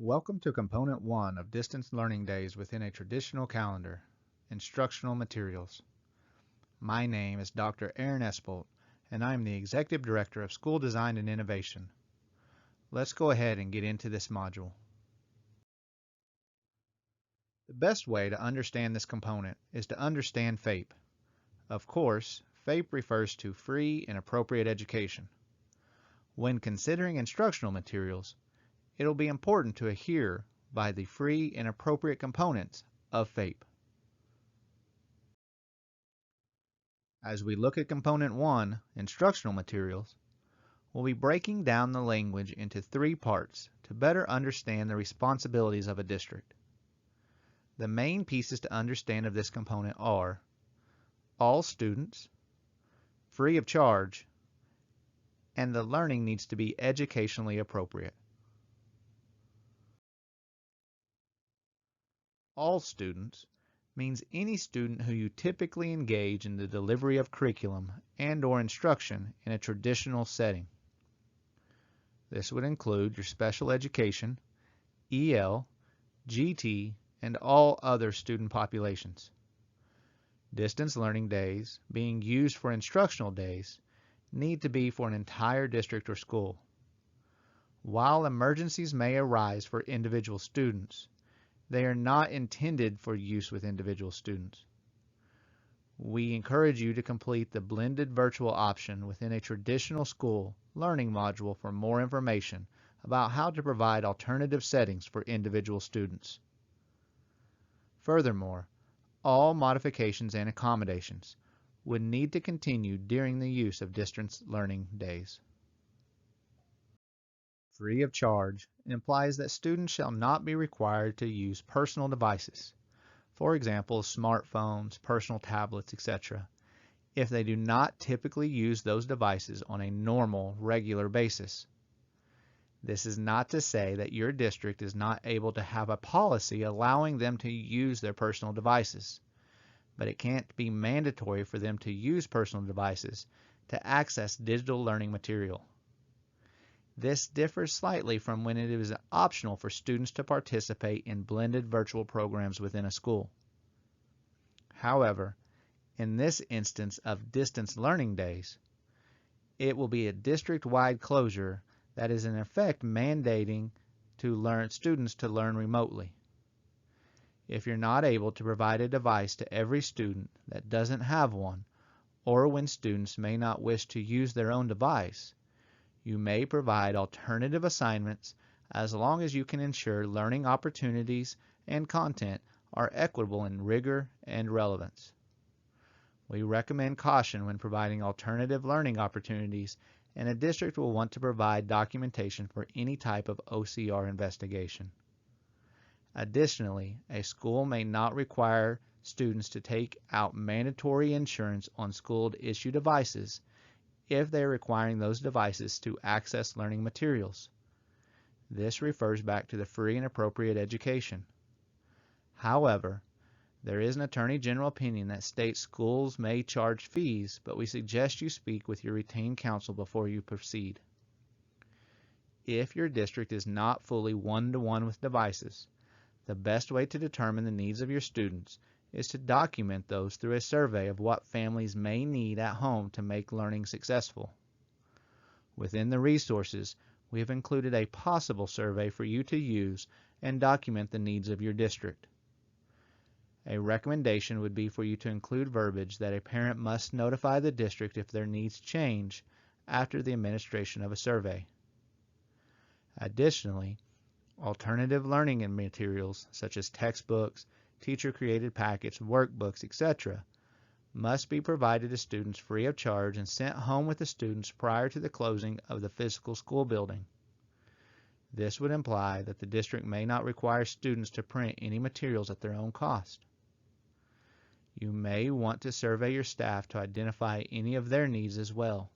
Welcome to Component 1 of Distance Learning Days within a traditional calendar, Instructional Materials. My name is Dr. Aaron Espelt, and I am the Executive Director of School Design and Innovation. Let's go ahead and get into this module. The best way to understand this component is to understand FAPE. Of course, FAPE refers to Free and Appropriate Education. When considering instructional materials, it'll be important to adhere by the free and appropriate components of FAPE. As we look at Component 1, Instructional Materials, we'll be breaking down the language into three parts to better understand the responsibilities of a district. The main pieces to understand of this component are all students, free of charge, and the learning needs to be educationally appropriate. All students means any student who you typically engage in the delivery of curriculum and/or instruction in a traditional setting. This would include your special education, EL, GT, and all other student populations. Distance learning days, being used for instructional days, need to be for an entire district or school. While emergencies may arise for individual students, they are not intended for use with individual students. We encourage you to complete the blended virtual option within a traditional school learning module for more information about how to provide alternative settings for individual students. Furthermore, all modifications and accommodations would need to continue during the use of distance learning days. Free of charge implies that students shall not be required to use personal devices, for example, smartphones, personal tablets, etc., if they do not typically use those devices on a normal, regular basis. This is not to say that your district is not able to have a policy allowing them to use their personal devices, but it can't be mandatory for them to use personal devices to access digital learning material. This differs slightly from when it is optional for students to participate in blended virtual programs within a school. However, in this instance of distance learning days, it will be a district-wide closure that is in effect mandating students to learn remotely. If you're not able to provide a device to every student that doesn't have one, or when students may not wish to use their own device, you may provide alternative assignments as long as you can ensure learning opportunities and content are equitable in rigor and relevance. We recommend caution when providing alternative learning opportunities, and a district will want to provide documentation for any type of OCR investigation. Additionally, a school may not require students to take out mandatory insurance on school-issued devices if they are requiring those devices to access learning materials. This refers back to the free and appropriate education. However, there is an Attorney General opinion that states schools may charge fees, but we suggest you speak with your retained counsel before you proceed. If your district is not fully one-to-one with devices, the best way to determine the needs of your students is to document those through a survey of what families may need at home to make learning successful. Within the resources, we have included a possible survey for you to use and document the needs of your district. A recommendation would be for you to include verbiage that a parent must notify the district if their needs change after the administration of a survey. Additionally, alternative learning materials such as textbooks, teacher-created packets, workbooks, etc., must be provided to students free of charge and sent home with the students prior to the closing of the physical school building. This would imply that the district may not require students to print any materials at their own cost. You may want to survey your staff to identify any of their needs as well.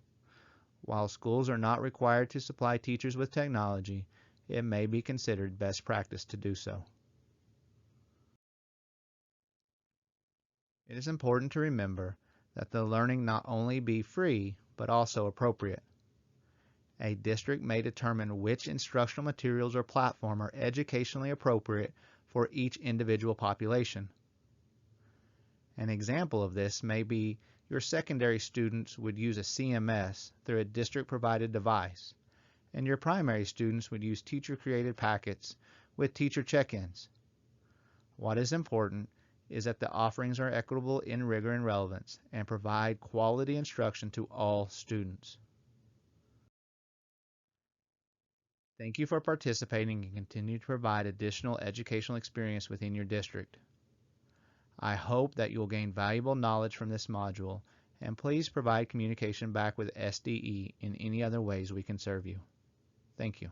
While schools are not required to supply teachers with technology, it may be considered best practice to do so. It is important to remember that the learning not only be free, but also appropriate. A district may determine which instructional materials or platform are educationally appropriate for each individual population. An example of this may be your secondary students would use a CMS through a district-provided device, and your primary students would use teacher-created packets with teacher check-ins. What is important is that the offerings are equitable in rigor and relevance and provide quality instruction to all students. Thank you for participating and continue to provide additional educational experience within your district. I hope that you'll gain valuable knowledge from this module, and please provide communication back with SDE in any other ways we can serve you. Thank you.